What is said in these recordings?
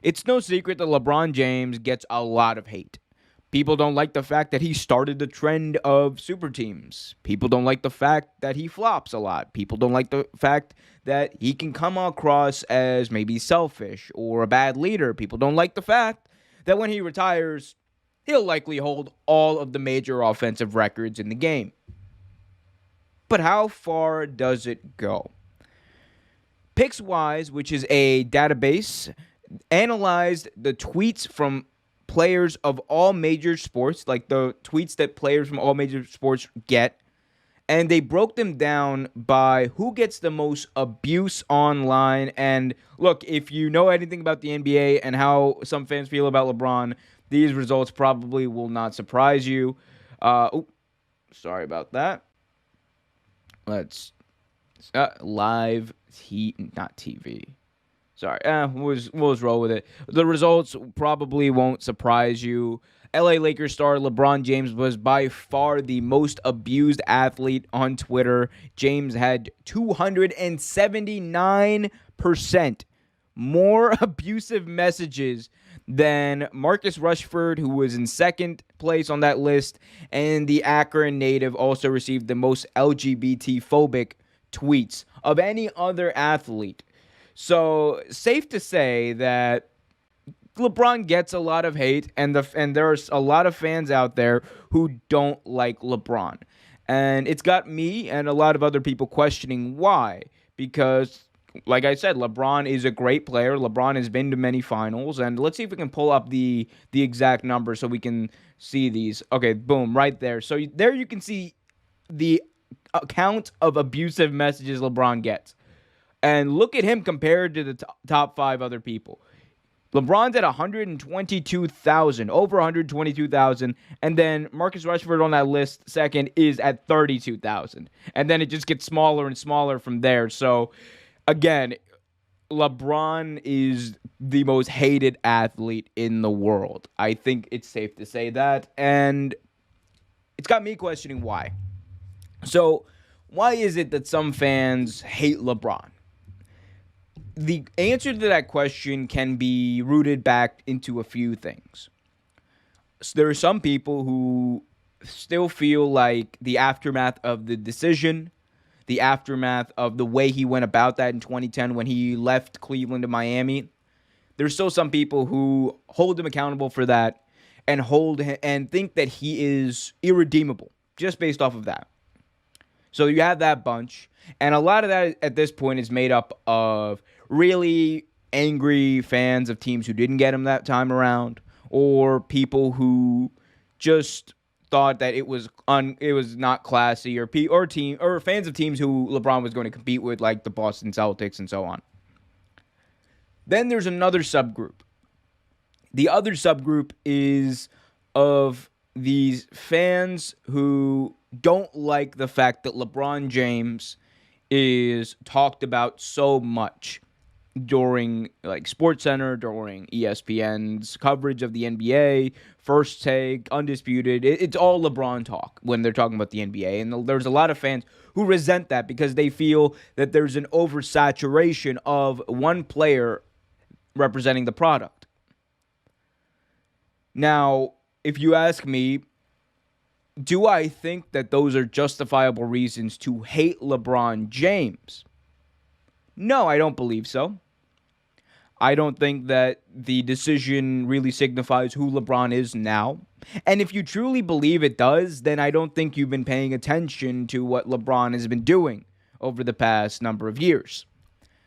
It's no secret that LeBron James gets a lot of hate. People don't like the fact that he started the trend of super teams. People don't like the fact that he flops a lot. People don't like the fact that he can come across as maybe selfish or a bad leader. People don't like the fact that when he retires, he'll likely hold all of the major offensive records in the game. But how far does it go? PicksWise, which is a database, analyzed the tweets from players of all major sports, like the tweets that players from all major sports get, and they broke them down by who gets the most abuse online. And look, if you know anything about the NBA and how some fans feel about LeBron, these results probably will not surprise you. Sorry about that. Let's live not TV. Sorry, we'll just roll with it. The results probably won't surprise you. LA Lakers star LeBron James was by far the most abused athlete on Twitter. James had 279% more abusive messages than Marcus Rashford, who was in second place on that list, and the Akron native also received the most LGBT-phobic tweets of any other athlete. So, safe to say that LeBron gets a lot of hate, and there's a lot of fans out there who don't like LeBron. And it's got me and a lot of other people questioning why. Because, like I said, LeBron is a great player. LeBron has been to many finals. And let's see if we can pull up the exact number so we can see these. Okay, boom, right there. So there you can see the count of abusive messages LeBron gets. And look at him compared to the top five other people. LeBron's at 122,000, over 122,000. And then Marcus Rashford on that list, second, is at 32,000. And then it just gets smaller and smaller from there. So, again, LeBron is the most hated athlete in the world. I think it's safe to say that. And it's got me questioning why. So, why is it that some fans hate LeBron? The answer to that question can be rooted back into a few things. So there are some people who still feel like the aftermath of the decision, the aftermath of the way he went about that in 2010 when he left Cleveland to Miami, there's still some people who hold him accountable for that and think that he is irredeemable just based off of that. So you have that bunch, and a lot of that at this point is made up of really angry fans of teams who didn't get him that time around, or people who just thought that it was not classy, or fans of teams who LeBron was going to compete with, like the Boston Celtics and so on. Then there's another subgroup. The other subgroup is of these fans who don't like the fact that LeBron James is talked about so much during like SportsCenter, during ESPN's coverage of the NBA, First Take, Undisputed. It's all LeBron talk when they're talking about the NBA. And there's a lot of fans who resent that because they feel that there's an oversaturation of one player representing the product. Now, if you ask me, do I think that those are justifiable reasons to hate LeBron James? No, I don't believe so. I don't think that the decision really signifies who LeBron is now. And if you truly believe it does, then I don't think you've been paying attention to what LeBron has been doing over the past number of years.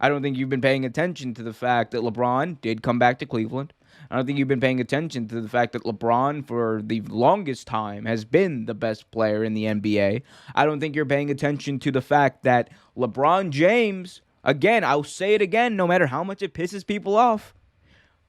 I don't think you've been paying attention to the fact that LeBron did come back to Cleveland. I don't think you've been paying attention to the fact that LeBron, for the longest time, has been the best player in the NBA. I don't think you're paying attention to the fact that LeBron James, again, I'll say it again, no matter how much it pisses people off,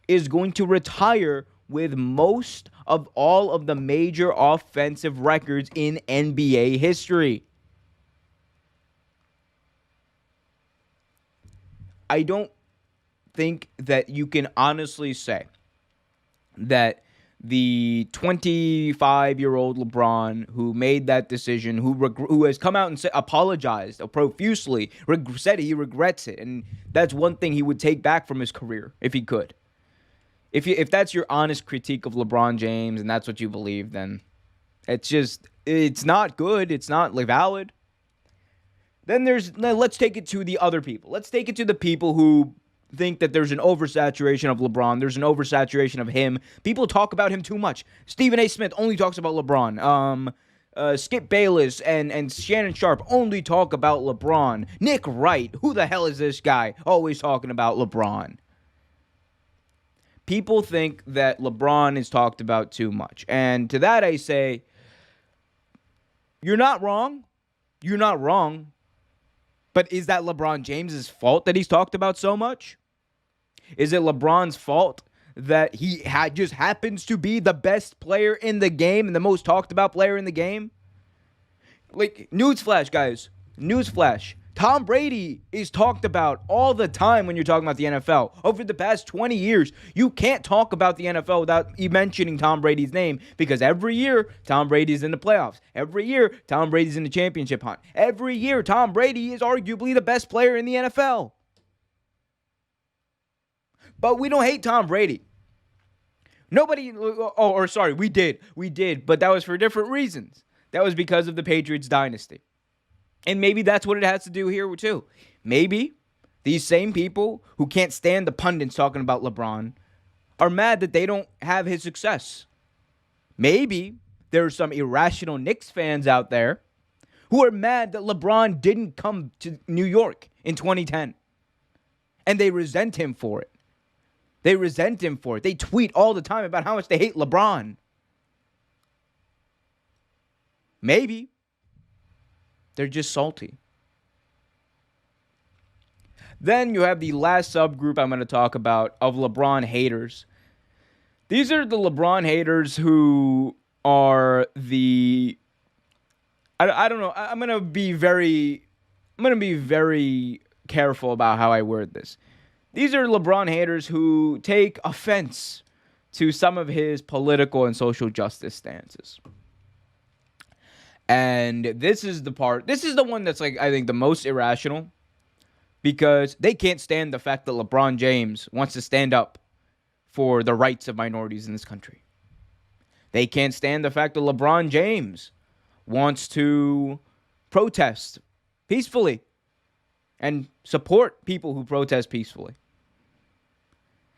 is going to retire with most of all of the major offensive records in NBA history. I don't think that you can honestly say that the 25-year-old LeBron who made that decision, who has come out and apologized profusely, said he regrets it, and that's one thing he would take back from his career if he could. If that's your honest critique of LeBron James and that's what you believe, then it's not good. It's not valid. Then let's take it to the other people. Let's take it to the people who think that there's an oversaturation of LeBron. There's an oversaturation of him. People talk about him too much. Stephen A. Smith only talks about LeBron. Skip Bayless and Shannon Sharp only talk about LeBron. Nick Wright, who the hell is this guy? Always talking about LeBron. People think that LeBron is talked about too much. And to that I say, you're not wrong. You're not wrong. But is that LeBron James's fault that he's talked about so much? Is it LeBron's fault that he just happens to be the best player in the game and the most talked about player in the game? Like, newsflash, guys. Newsflash. Tom Brady is talked about all the time when you're talking about the NFL. Over the past 20 years, you can't talk about the NFL without mentioning Tom Brady's name, because every year, Tom Brady's in the playoffs. Every year, Tom Brady's in the championship hunt. Every year, Tom Brady is arguably the best player in the NFL. But we don't hate Tom Brady. We did, but that was for different reasons. That was because of the Patriots dynasty. And maybe that's what it has to do here too. Maybe these same people who can't stand the pundits talking about LeBron are mad that they don't have his success. Maybe there are some irrational Knicks fans out there who are mad that LeBron didn't come to New York in 2010. And they resent him for it. They tweet all the time about how much they hate LeBron. Maybe they're just salty. Then you have the last subgroup I'm going to talk about of LeBron haters. These are the LeBron haters who are I don't know. I'm going to be very careful about how I word this. These are LeBron haters who take offense to some of his political and social justice stances. And this is the one that's I think the most irrational, because they can't stand the fact that LeBron James wants to stand up for the rights of minorities in this country. They can't stand the fact that LeBron James wants to protest peacefully and support people who protest peacefully.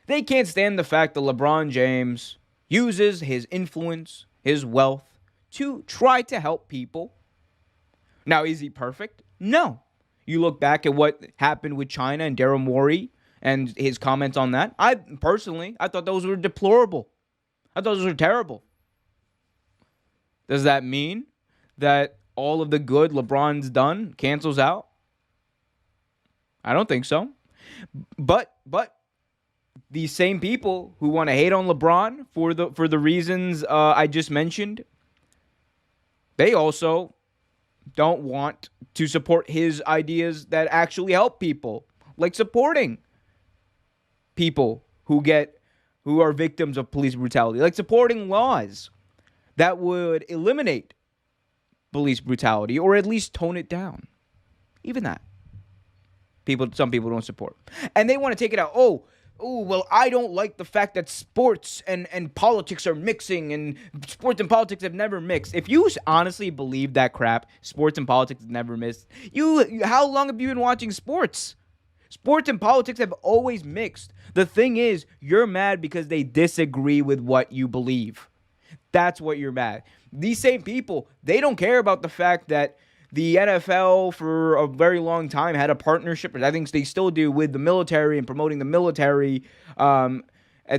They can't stand the fact that LeBron James uses his influence, his wealth, to try to help people. Now, is he perfect? No. You look back at what happened with China and Daryl Morey and his comments on that. I thought those were deplorable. I thought those were terrible. Does that mean that all of the good LeBron's done cancels out? I don't think so. But these same people who want to hate on LeBron for the reasons I just mentioned, they also don't want to support his ideas that actually help people, like supporting people who are victims of police brutality, like supporting laws that would eliminate police brutality or at least tone it down. Even that. Some people don't support. And they want to take it out. Well, I don't like the fact that sports and politics are mixing, and sports and politics have never mixed. If you honestly believe that crap, sports and politics have never mixed, how long have you been watching sports? Sports and politics have always mixed. The thing is, you're mad because they disagree with what you believe. That's what you're mad. These same people, they don't care about the fact that the NFL for a very long time had a partnership, and I think they still do, with the military and promoting the military and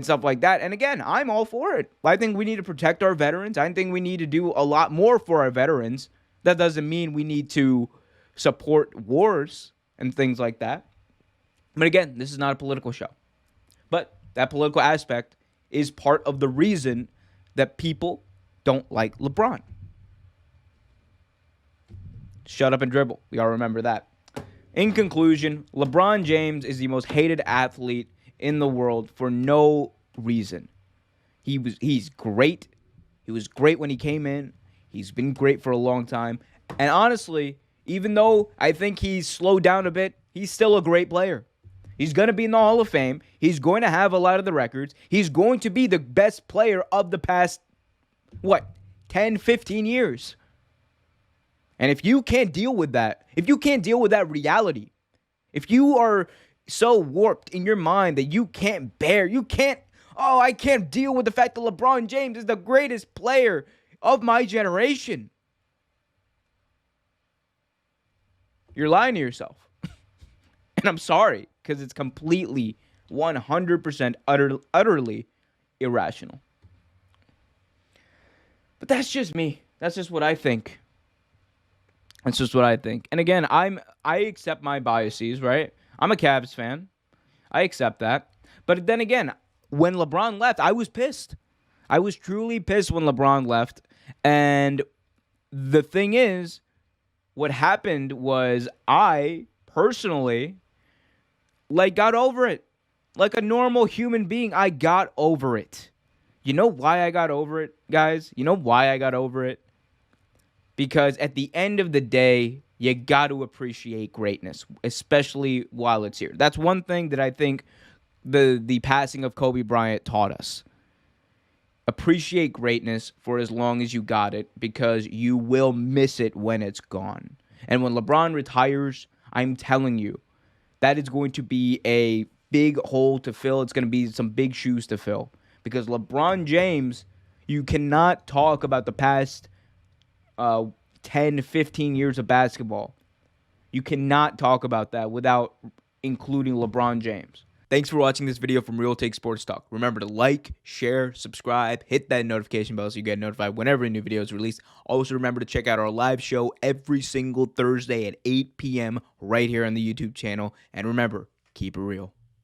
stuff like that. And again, I'm all for it. I think we need to protect our veterans. I think we need to do a lot more for our veterans. That doesn't mean we need to support wars and things like that. But again, this is not a political show. But that political aspect is part of the reason that people don't like LeBron. Shut up and dribble. We all remember that. In conclusion, LeBron James is the most hated athlete in the world for no reason. He's great. He was great when he came in. He's been great for a long time. And honestly, even though I think he's slowed down a bit, he's still a great player. He's going to be in the Hall of Fame. He's going to have a lot of the records. He's going to be the best player of the past, 10, 15 years. And if you can't deal with that, if you can't deal with that reality, if you are so warped in your mind that you can't I can't deal with the fact that LeBron James is the greatest player of my generation, you're lying to yourself. And I'm sorry, because it's completely 100% utterly irrational. But that's just me. That's just what I think. That's just what I think. And again, I accept my biases, right? I'm a Cavs fan. I accept that. But then again, when LeBron left, I was pissed. I was truly pissed when LeBron left. And the thing is, what happened was I personally got over it. Like a normal human being, I got over it. You know why I got over it, guys? You know why I got over it? Because at the end of the day, you got to appreciate greatness, especially while it's here. That's one thing that I think the passing of Kobe Bryant taught us. Appreciate greatness for as long as you got it, because you will miss it when it's gone. And when LeBron retires, I'm telling you, that is going to be a big hole to fill. It's going to be some big shoes to fill. Because LeBron James, you cannot talk about the past 10, 15 years of basketball. You cannot talk about that without including LeBron James. Thanks for watching this video from Real Take Sports Talk. Remember to like, share, subscribe, hit that notification bell so you get notified whenever a new video is released. Also, remember to check out our live show every single Thursday at 8 p.m. right here on the YouTube channel. And remember, keep it real.